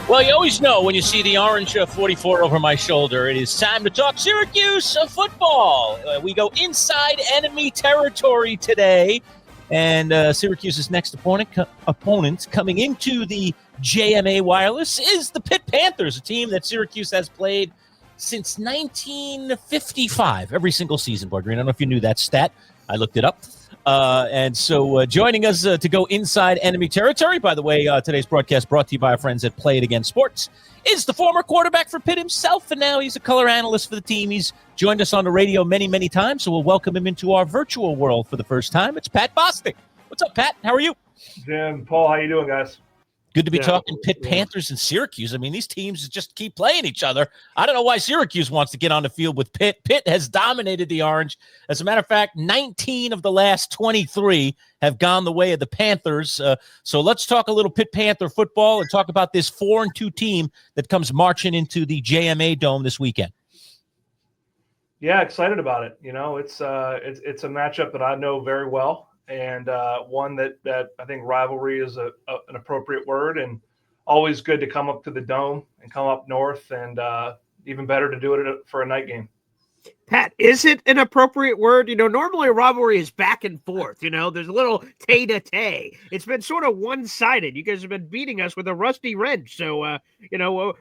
Well, you always know when you see the orange 44 over my shoulder, it is time to talk Syracuse football. We go inside enemy territory today, and Syracuse's next opponent coming into the JMA Wireless is the Pitt Panthers, a team that Syracuse has played since 1955, every single season, Board Green. I don't know if you knew that stat. I looked it up. And so joining us to go inside enemy territory, by the way, today's broadcast brought to you by our friends at Play It Again Sports, is the former quarterback for Pitt himself, and now he's a color analyst for the team. He's joined us on the radio many, many times, so we'll welcome him into our virtual world for the first time. It's Pat Bostick. What's up, Pat? How are you? Jim, Paul, how you doing, guys? Good to be talking Pitt Panthers and Syracuse. I mean, these teams just keep playing each other. I don't know why Syracuse wants to get on the field with Pitt. Pitt has dominated the Orange. As a matter of fact, 19 of the last 23 have gone the way of the Panthers. So let's talk a little Pitt Panther football and talk about this 4-2 team that comes marching into the JMA Dome this weekend. Yeah, excited about it. You know, it's a matchup that I know very well. And one that I think rivalry is an appropriate word, and always good to come up to the Dome and come up north, and even better to do it for a night game. Pat, is it an appropriate word? You know, normally a rivalry is back and forth. You know, there's a little tay-to-tay. It's been sort of one-sided. You guys have been beating us with a rusty wrench. So,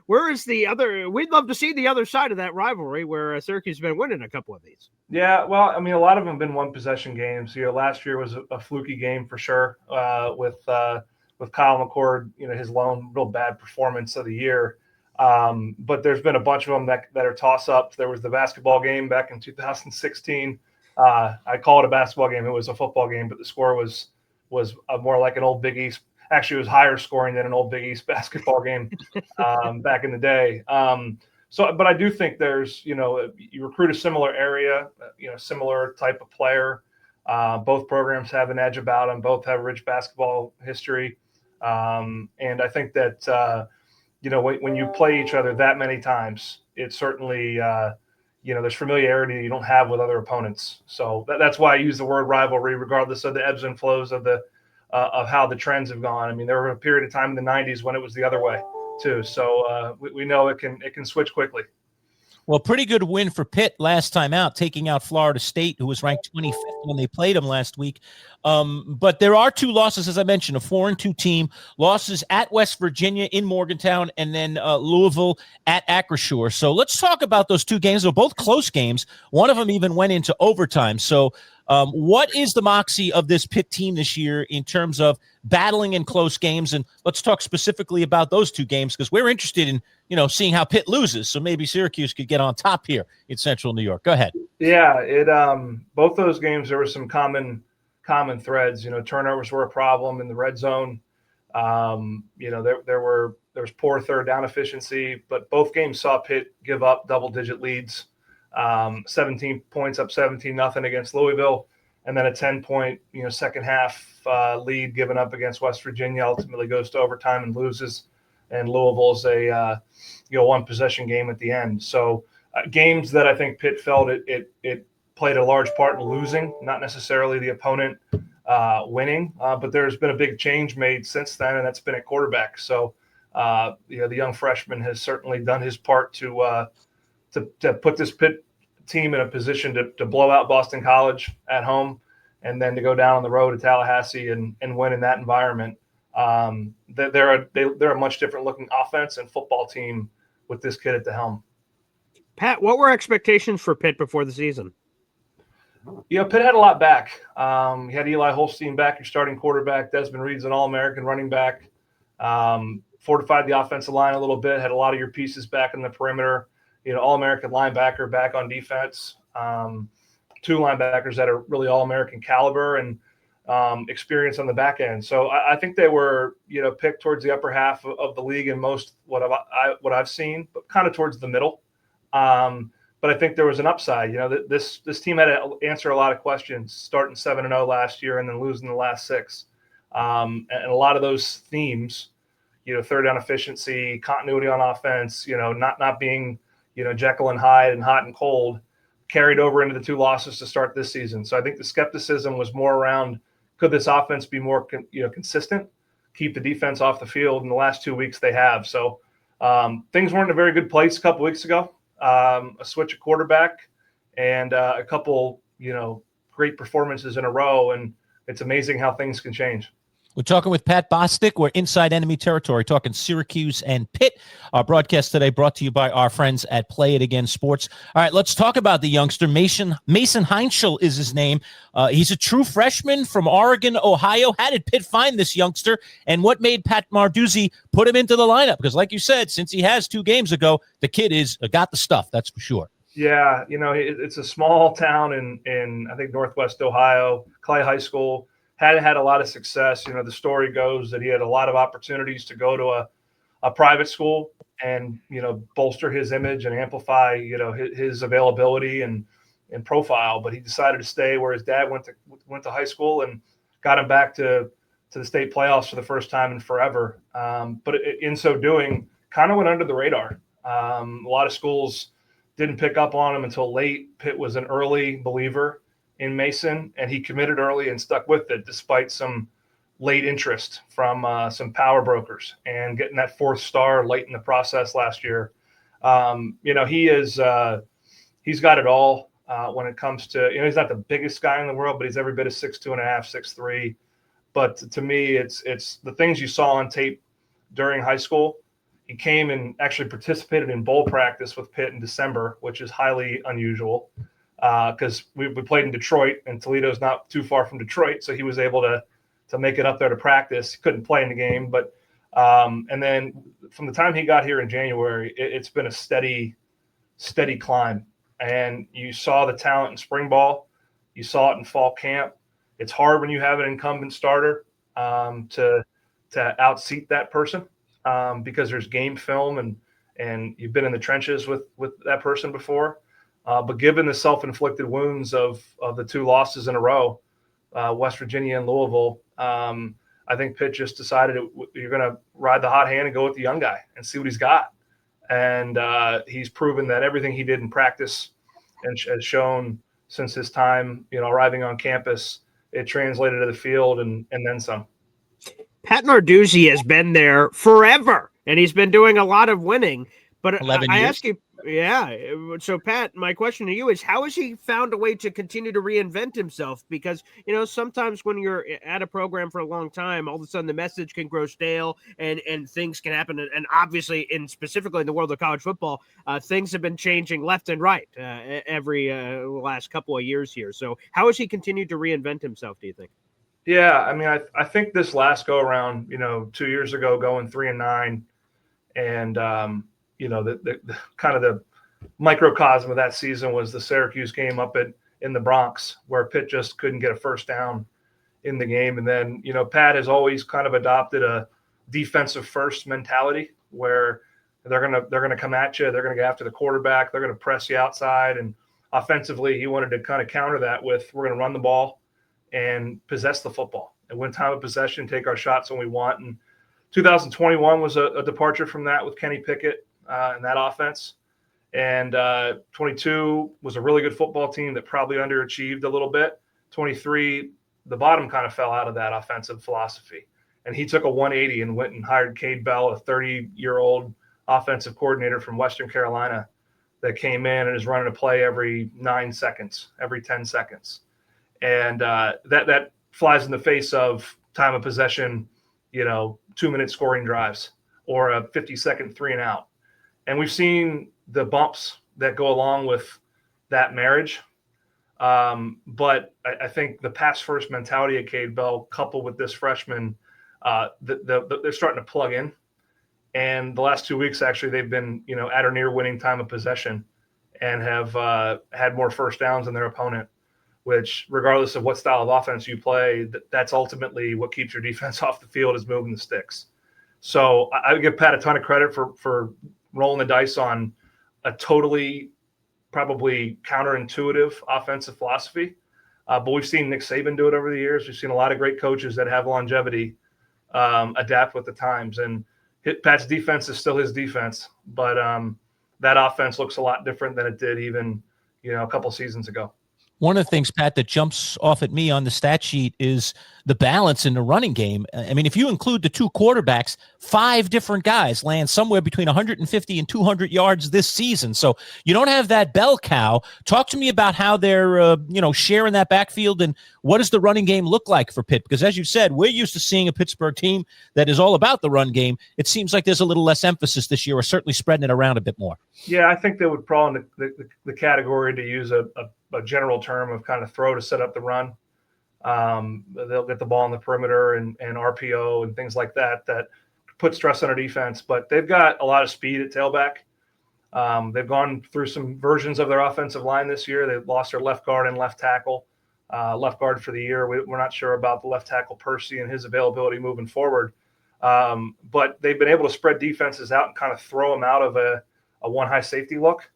where is the other? We'd love to see the other side of that rivalry where Syracuse has been winning a couple of these. Yeah, well, I mean, a lot of them have been one-possession games. You know, last year was a fluky game for sure with Kyle McCord, you know, his lone real bad performance of the year. But there's been a bunch of them that are toss-ups. There was the basketball game back in 2016. I call it a basketball game. It was a football game, but the score was more like an old Big East. Actually, it was higher scoring than an old Big East basketball game back in the day. But I do think there's, you know, you recruit a similar area, you know, similar type of player. Both programs have an edge about them. Both have rich basketball history. And I think that, you know, when you play each other that many times, it certainly, you know, there's familiarity you don't have with other opponents. So that's why I use the word rivalry, regardless of the ebbs and flows of how the trends have gone. I mean, there were a period of time in the 90s when it was the other way too. So we know it can switch quickly. Well, pretty good win for Pitt last time out, taking out Florida State, who was ranked 25th when they played them last week. But there are two losses, as I mentioned, a 4-2 team. Losses at West Virginia in Morgantown, and then Louisville at Acrisure. So let's talk about those two games. They're both close games. One of them even went into overtime. So what is the moxie of this Pitt team this year in terms of battling in close games? And let's talk specifically about those two games, because we're interested in, you know, seeing how Pitt loses. So maybe Syracuse could get on top here in Central New York. Go ahead. Yeah, both those games, there were some common threads. You know, turnovers were a problem in the red zone. You know, there was poor third down efficiency, but both games saw Pitt give up double-digit leads. 17 points up 17-0 against Louisville, and then a 10-point, you know, second half lead given up against West Virginia. Ultimately goes to overtime and loses. And Louisville's a one possession game at the end. So games that I think Pitt felt it played a large part in losing, not necessarily the opponent winning. But there's been a big change made since then, and that's been at quarterback. So you know, the young freshman has certainly done his part to put this Pitt team in a position to blow out Boston College at home, and then to go down on the road to Tallahassee and win in that environment. They're a much different looking offense and football team with this kid at the helm. Pat, what were expectations for Pitt before the season? You know, Pitt had a lot back. You had Eli Holstein back, your starting quarterback. Desmond Reed's an All-American running back. Fortified the offensive line a little bit, had a lot of your pieces back in the perimeter. You know, All-American linebacker back on defense. Two linebackers that are really All-American caliber and experience on the back end. So I think they were, you know, picked towards the upper half of the league in most what I've seen, but kind of towards the middle. But I think there was an upside. You know, this team had to answer a lot of questions, starting 7-0 last year and then losing the last 6. And a lot of those themes, you know, third down efficiency, continuity on offense, you know, not being, you know, Jekyll and Hyde and hot and cold, carried over into the 2 losses to start this season. So I think the skepticism was more around, could this offense be more consistent, keep the defense off the field? In the last 2 weeks they have. So things weren't in a very good place a couple weeks ago. A switch of quarterback and a couple, great performances in a row. And it's amazing how things can change. We're talking with Pat Bostick. We're inside enemy territory, talking Syracuse and Pitt. Our broadcast today brought to you by our friends at Play It Again Sports. All right, let's talk about the youngster. Mason Heinschel is his name. He's a true freshman from Oregon, Ohio. How did Pitt find this youngster, and what made Pat Narduzzi put him into the lineup? Because like you said, since he has 2 games ago, the kid is got the stuff, that's for sure. Yeah, it's a small town in I think Northwest Ohio, Clay High School. Hadn't had a lot of success. The story goes that he had a lot of opportunities to go to a private school and, bolster his image and amplify, his availability and profile. But he decided to stay where his dad went to high school and got him back to the state playoffs for the first time in forever. But in so doing, kind of went under the radar. A lot of schools didn't pick up on him until late. Pitt was an early believer in Mason, and he committed early and stuck with it despite some late interest from some power brokers and getting that 4th star late in the process last year. He's got it all when it comes to, he's not the biggest guy in the world, but he's every bit of 6'2.5", 6'3". But to me, it's the things you saw on tape during high school. He came and actually participated in bowl practice with Pitt in December, which is highly unusual. Because we played in Detroit, and Toledo's not too far from Detroit, so he was able to make it up there to practice. He couldn't play in the game, but and then from the time he got here in January, it's been a steady climb. And you saw the talent in spring ball, you saw it in fall camp. It's hard when you have an incumbent starter to outseat that person because there's game film and you've been in the trenches with that person before. But given the self-inflicted wounds of the 2 losses in a row, West Virginia and Louisville, I think Pitt just decided you're going to ride the hot hand and go with the young guy and see what he's got. And he's proven that everything he did in practice and has shown since his time, arriving on campus, it translated to the field and then some. Pat Narduzzi has been there forever, and he's been doing a lot of winning. But 11 I years. ask you, yeah. So, Pat, my question to you is, how has he found a way to continue to reinvent himself? Because, sometimes when you're at a program for a long time, all of a sudden the message can grow stale and things can happen. And obviously, specifically in the world of college football, things have been changing left and right every last couple of years here. So how has he continued to reinvent himself, do you think? Yeah, I mean, I think this last go around, 2 years ago, going 3-9 and, the kind of the microcosm of that season was the Syracuse game up in the Bronx, where Pitt just couldn't get a first down in the game. And then, Pat has always kind of adopted a defensive first mentality where they're gonna come at you, they're gonna go after the quarterback, they're gonna press you outside. And offensively, he wanted to kind of counter that with, we're gonna run the ball and possess the football and win time of possession, take our shots when we want. And 2021 was a departure from that with Kenny Pickett and that offense. And 22 was a really good football team that probably underachieved a little bit. 23, the bottom kind of fell out of that offensive philosophy. And he took a 180 and went and hired Cade Bell, a 30-year-old offensive coordinator from Western Carolina that came in and is running a play every 9 seconds, every 10 seconds. And that flies in the face of time of possession, 2-minute scoring drives or a 50-second 3-and-out. And we've seen the bumps that go along with that marriage. But I think the pass first mentality of Cade Bell, coupled with this freshman, they're starting to plug in. And the last 2 weeks, actually, they've been, at or near winning time of possession and have had more first downs than their opponent, which, regardless of what style of offense you play, that's ultimately what keeps your defense off the field, is moving the sticks. So I would give Pat a ton of credit for rolling the dice on a totally probably counterintuitive offensive philosophy. But we've seen Nick Saban do it over the years. We've seen a lot of great coaches that have longevity adapt with the times. And Pat's defense is still his defense, but that offense looks a lot different than it did even, a couple seasons ago. One of the things, Pat, that jumps off at me on the stat sheet is the balance in the running game. I mean, if you include the two quarterbacks, 5 different guys land somewhere between 150 and 200 yards this season. So you don't have that bell cow. Talk to me about how they're, sharing that backfield, and what does the running game look like for Pitt? Because as you said, we're used to seeing a Pittsburgh team that is all about the run game. It seems like there's a little less emphasis this year, or certainly spreading it around a bit more. Yeah, I think they would fall in the category, to use a general term, of kind of throw to set up the run. They'll get the ball on the perimeter and RPO and things like that put stress on our defense. But they've got a lot of speed at tailback. They've gone through some versions of their offensive line this year. They've lost their left guard and left tackle. Left guard for the year. We're not sure about the left tackle Percy and his availability moving forward. But they've been able to spread defenses out and kind of throw them out of a one high safety look.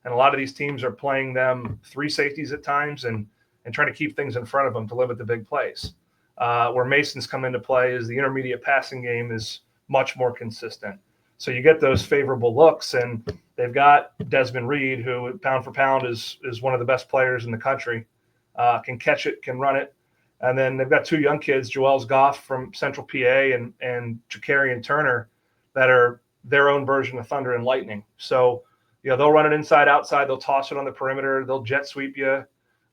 And a lot of these teams are playing them 3 safeties at times and trying to keep things in front of them to limit the big plays. Where Mason's come into play is the intermediate passing game is much more consistent. So you get those favorable looks, and they've got Desmond Reed, who pound for pound is one of the best players in the country, can catch it, can run it. And then they've got 2 young kids, Joels Goff from Central PA and Jakarian Turner, that are their own version of thunder and lightning. So, they'll run it inside, outside. They'll toss it on the perimeter. They'll jet sweep you.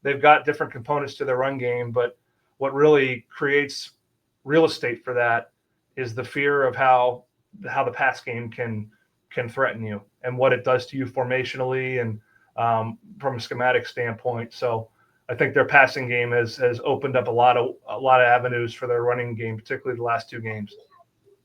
They've got different components to their run game, but what really creates real estate for that is the fear of how the pass game can threaten you and what it does to you formationally and from a schematic standpoint. So I think their passing game has opened up a lot of avenues for their running game, particularly the last 2 games.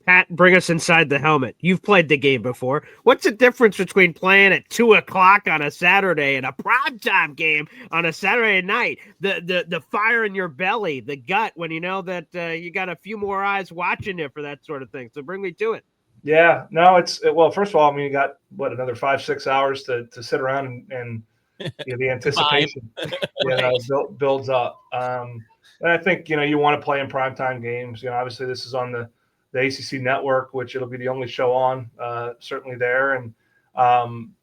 Pat, bring us inside the helmet. You've played the game before. What's the difference between playing at 2:00 on a Saturday and a primetime game on a Saturday night? The fire in your belly, the gut, when you know that you got a few more eyes watching you for that sort of thing. So bring me to it. Yeah, no, well, first of all, I mean, you got another 5-6 hours to sit around and the anticipation builds up. And I think, you want to play in primetime games. Obviously this is on the ACC network, which it'll be the only show on, certainly there. And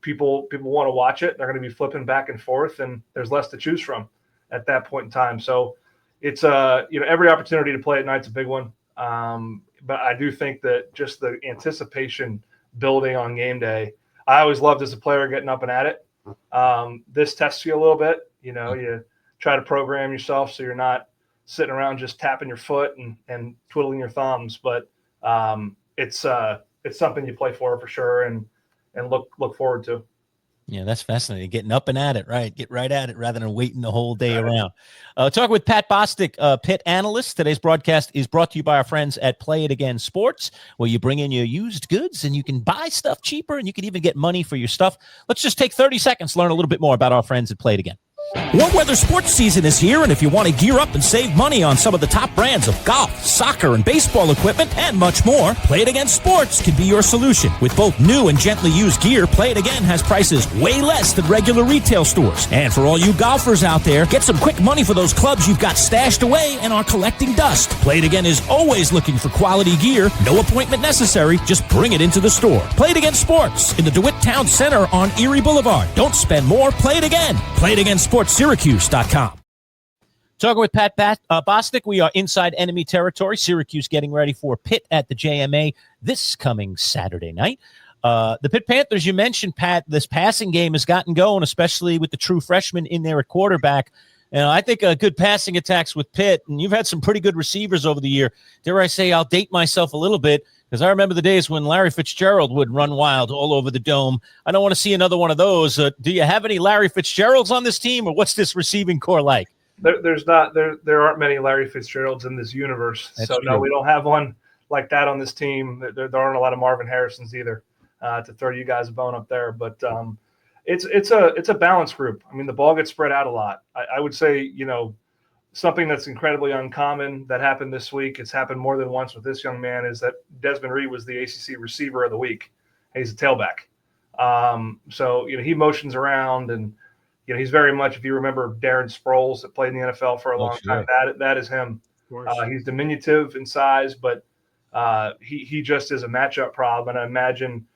people want to watch it. They're going to be flipping back and forth, and there's less to choose from at that point in time. So it's, every opportunity to play at night's a big one. But I do think that just the anticipation building on game day, I always loved as a player getting up and at it. This tests you a little bit. You try to program yourself so you're not sitting around just tapping your foot and twiddling your thumbs. But it's something you play for sure and look forward to. Yeah, that's fascinating. Getting up and at it, right? Get right at it rather than waiting the whole day around. Talking with Pat Bostick, Pitt analyst. Today's broadcast is brought to you by our friends at Play It Again Sports, where you bring in your used goods and you can buy stuff cheaper and you can even get money for your stuff. Let's just take 30 seconds to learn a little bit more about our friends at Play It Again. Warm weather sports season is here, and if you want to gear up and save money on some of the top brands of golf, soccer, and baseball equipment, and much more, Play It Again Sports can be your solution. With both new and gently used gear, Play It Again has prices way less than regular retail stores. And for all you golfers out there, get some quick money for those clubs you've got stashed away and are collecting dust. Play It Again is always looking for quality gear. No appointment necessary. Just bring it into the store. Play It Again Sports in the DeWitt Town Center on Erie Boulevard. Don't spend more. Play it again. Play It Again Sports. Syracuse.com. Talking with Pat Bostick, we are inside enemy territory. Syracuse getting ready for Pitt at the JMA this coming Saturday night. The Pitt Panthers, you mentioned, Pat, this passing game has gotten going, especially with the true freshman in there at quarterback. And I think good passing attacks with Pitt, and you've had some pretty good receivers over the year. Dare I say, I'll date myself a little bit, because I remember the days when Larry Fitzgerald would run wild all over the dome. I don't want to see another one of those. Do you have any Larry Fitzgeralds on this team, or what's this receiving core like? There aren't many Larry Fitzgeralds in this universe. That's true. No, we don't have one like that on this team. There aren't a lot of Marvin Harrisons either, to throw you guys a bone up there. But it's a balanced group. I mean, the ball gets spread out a lot. I would say, something that's incredibly uncommon that happened this week, it's happened more than once with this young man, is that Desmond Reed was the ACC receiver of the week. He's a tailback. So, he motions around, and, he's very much, if you remember Darren Sproles that played in the NFL for a long time, that is him. He's diminutive in size, but he just is a matchup problem. And I imagine,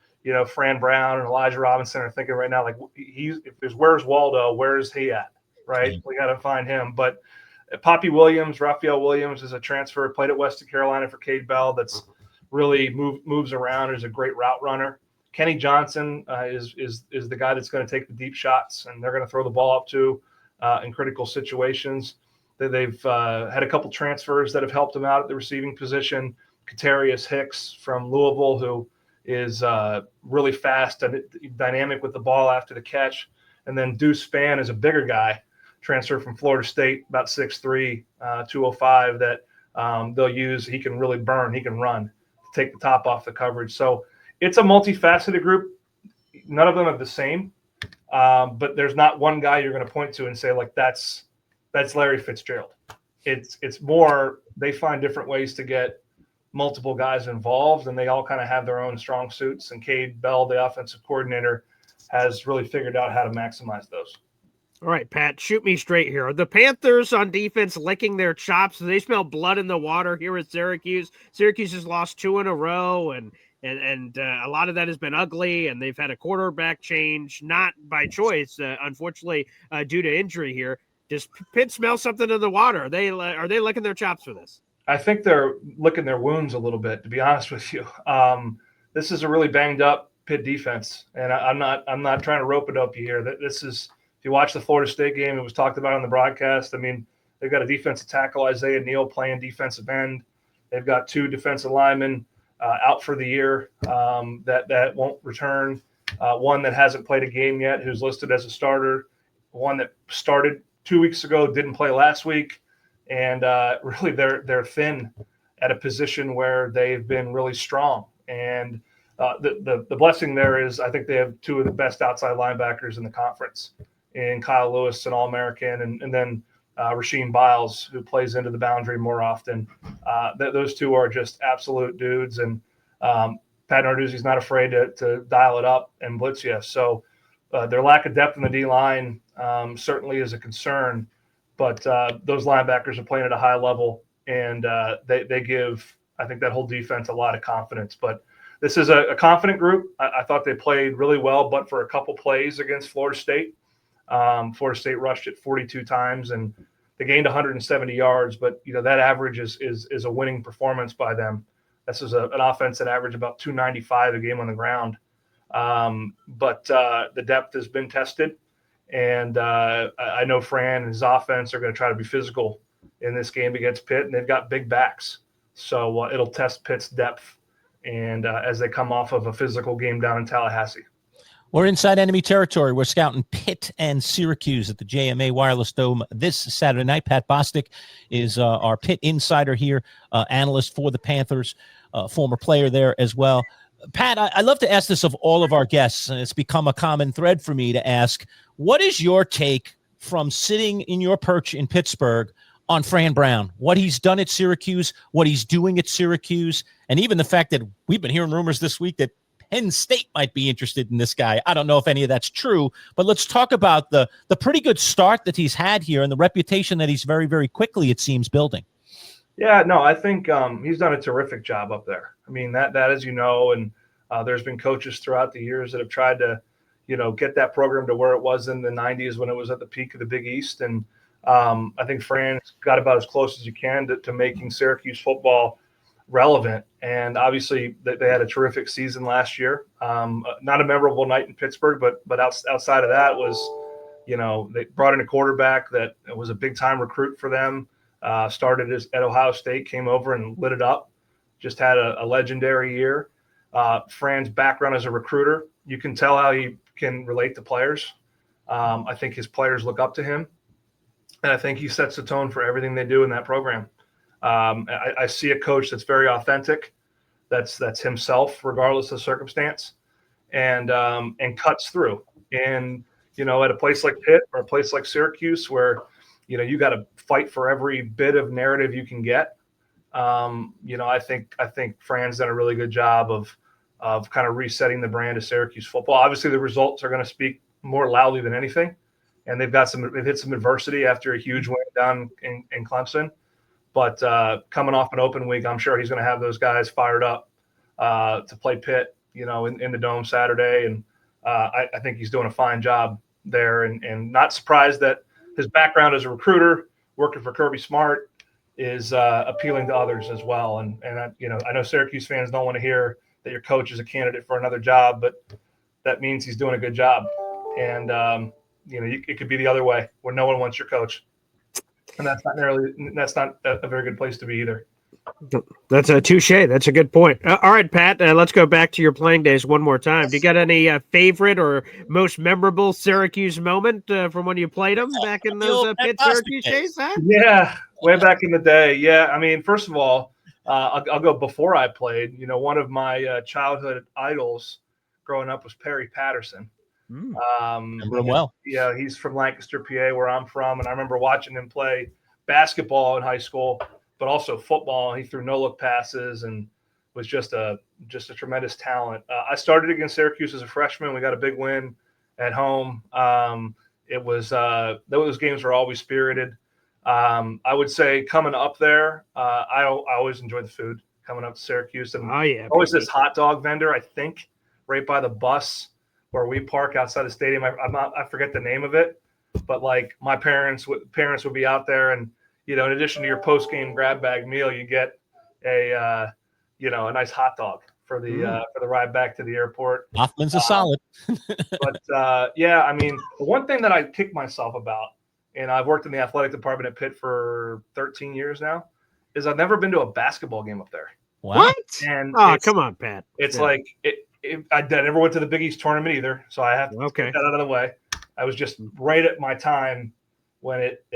Fran Brown and Elijah Robinson are thinking right now, like, if there's where's Waldo, where's he at? right? Yeah. We got to find him. But Raphael Williams is a transfer, played at Western Carolina for Cade Bell. That's really moves around, is a great route runner. Kenny Johnson is the guy that's going to take the deep shots, and they're going to throw the ball up to in critical situations. They've had a couple transfers that have helped them out at the receiving position. Katarius Hicks from Louisville, who is really fast and dynamic with the ball after the catch. And then Deuce Spann is a bigger guy, transferred from Florida State, about 6'3", 205, that they'll use. He can really burn. He can run to take the top off the coverage. So it's a multifaceted group. None of them are the same, but there's not one guy you're going to point to and say, like, that's Larry Fitzgerald. It's more they find different ways to get multiple guys involved, and they all kind of have their own strong suits. And Cade Bell, the offensive coordinator, has really figured out how to maximize those. All right, Pat, shoot me straight here. Are the Panthers on defense licking their chops? Do they smell blood in the water here at Syracuse? Syracuse has lost 2 in a row, and a lot of that has been ugly, and they've had a quarterback change, not by choice, unfortunately, due to injury here. Does Pitt smell something in the water? Are they licking their chops for this? I think they're licking their wounds a little bit, to be honest with you. This is a really banged up Pitt defense, and I'm not trying to rope it up here. This is, if you watch the Florida State game, it was talked about on the broadcast. I mean, they've got a defensive tackle, Isaiah Neal, playing defensive end. They've got 2 defensive linemen out for the year that won't return. One that hasn't played a game yet, who's listed as a starter. One that started 2 weeks ago, didn't play last week. And really, they're thin at a position where they've been really strong. And the blessing there is I think they have 2 of the best outside linebackers in the conference, in Kyle Lewis, an All-American, and then Rasheem Biles, who plays into the boundary more often. Those 2 are just absolute dudes. And Pat Narduzzi's not afraid to dial it up and blitz you. So their lack of depth in the D-line certainly is a concern. But those linebackers are playing at a high level, and they give, I think, that whole defense a lot of confidence. But this is a confident group. I thought they played really well, but for a couple plays against Florida State. Florida State rushed it 42 times, and they gained 170 yards. But that average is a winning performance by them. This is an offense that averaged about 295 a game on the ground. But the depth has been tested. And I know Fran and his offense are going to try to be physical in this game against Pitt, and they've got big backs. So it'll test Pitt's depth and as they come off of a physical game down in Tallahassee. We're inside enemy territory. We're scouting Pitt and Syracuse at the JMA Wireless Dome this Saturday night. Pat Bostick is our Pitt insider here, analyst for the Panthers, former player there as well. Pat, I love to ask this of all of our guests, and it's become a common thread for me to ask, what is your take from sitting in your perch in Pittsburgh on Fran Brown, what he's done at Syracuse, what he's doing at Syracuse, and even the fact that we've been hearing rumors this week that Penn State might be interested in this guy. I don't know if any of that's true, but let's talk about the pretty good start that he's had here and the reputation that he's very, very quickly, it seems, building. Yeah, no, I think he's done a terrific job up there. I mean, that as you know, and there's been coaches throughout the years that have tried to, get that program to where it was in the 90s when it was at the peak of the Big East. And I think Fran's got about as close as you can to making Syracuse football relevant. And obviously they had a terrific season last year. Not a memorable night in Pittsburgh, but outside of that was, they brought in a quarterback that was a big time recruit for them. Started at Ohio State, came over and lit it up. Just had a legendary year. Fran's background as a recruiter, you can tell how he can relate to players. I think his players look up to him, and I think he sets the tone for everything they do in that program. I see a coach that's very authentic, that's himself regardless of circumstance, and cuts through. And at a place like Pitt or a place like Syracuse, where you got to fight for every bit of narrative you can get. I think Fran's done a really good job of kind of resetting the brand of Syracuse football. Obviously, the results are going to speak more loudly than anything, and they've hit some adversity after a huge win down in Clemson. But coming off an open week, I'm sure he's going to have those guys fired up to play Pitt, in the Dome Saturday. And I think he's doing a fine job there, and not surprised that his background as a recruiter, working for Kirby Smart, is appealing to others as well. And I know Syracuse fans don't want to hear that your coach is a candidate for another job, but that means he's doing a good job. And it could be the other way, where no one wants your coach, and that's not a very good place to be either. That's a touche. That's a good point. All right, Pat, let's go back to your playing days one more time. Do you got any favorite or most memorable Syracuse moment from when you played them back in those Pitt Syracuse days? Huh? Yeah, way back in the day. Yeah, I mean, first of all, I'll go before I played. One of my childhood idols growing up was Perry Patterson. Remember him well. Yeah, he's from Lancaster, PA, where I'm from, and I remember watching him play basketball in high school, but also football. He threw no-look passes and was just a tremendous talent. I started against Syracuse as a freshman. We got a big win at home. Those games were always spirited. I would say coming up there, I always enjoyed the food coming up to Syracuse. And always this hot dog vendor, I think, right by the bus where we park outside the stadium. I forget the name of it, but like my parents would be out there, and in addition to your post game grab bag meal, you get a nice hot dog for the ride back to the airport. Hoffman's a solid. But I mean, the one thing that I kick myself about, and I've worked in the athletic department at Pitt for 13 years now, is I've never been to a basketball game up there. Wow. What? And come on, Pat. It's like I never went to the Big East tournament either, so I have to get that out of the way. I was just right at my time when it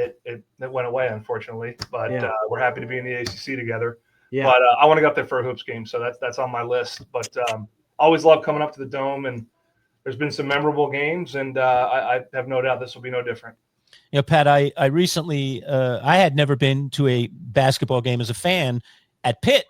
went away, unfortunately. But we're happy to be in the ACC together. Yeah. But I want to go up there for a hoops game, so that's on my list. But always love coming up to the Dome, and there's been some memorable games, and I have no doubt this will be no different. Pat, I recently I had never been to a basketball game as a fan at Pitt.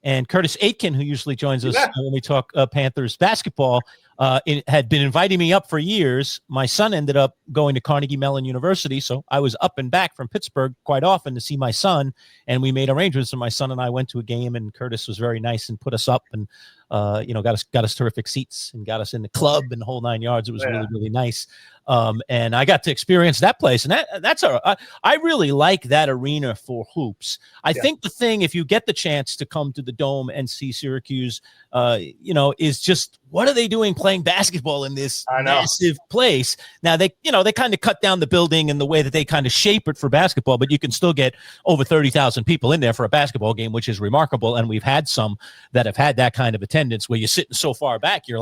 And Curtis Aitken, who usually joins us when we talk Panthers basketball, had been inviting me up for years. My son ended up going to Carnegie Mellon University, so I was up and back from Pittsburgh quite often to see my son, and we made arrangements. And my son and I went to a game, and Curtis was very nice and put us up and got us terrific seats and got us in the club and the whole 9 yards. It was really, really nice. And I got to experience that place, and I really like that arena for hoops. I think the thing, if you get the chance to come to the Dome and see Syracuse, is just, what are they doing playing basketball in this massive place? Now they kind of cut down the building and the way that they kind of shape it for basketball, but you can still get over 30,000 people in there for a basketball game, which is remarkable. And we've had some that have had that kind of attendance where you're sitting so far back, you're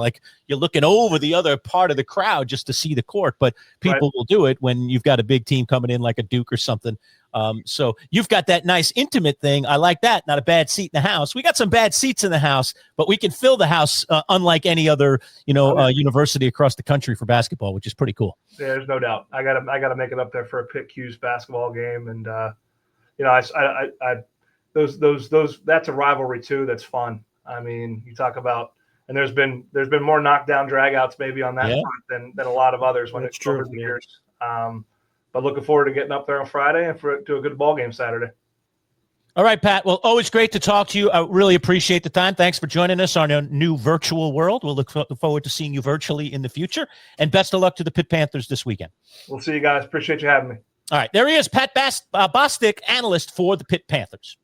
looking over the other part of the crowd just to see the court. But people will do it when you've got a big team coming in like a Duke or something. So you've got that nice intimate thing. I like that. Not a bad seat in the house. We got some bad seats in the house, but we can fill the house unlike any other, university across the country for basketball, which is pretty cool. Yeah, there's no doubt. I gotta make it up there for a Pitt Cuse basketball game, and that's a rivalry too. That's fun. I mean, you talk about, and there's been more knockdown dragouts maybe on that front than a lot of others when it's over the years. But looking forward to getting up there on Friday and to a good ball game Saturday. All right, Pat. Well, always great to talk to you. I really appreciate the time. Thanks for joining us on a new virtual world. We'll look forward to seeing you virtually in the future. And best of luck to the Pitt Panthers this weekend. We'll see you guys. Appreciate you having me. All right. There he is, Pat Bostick, analyst for the Pitt Panthers.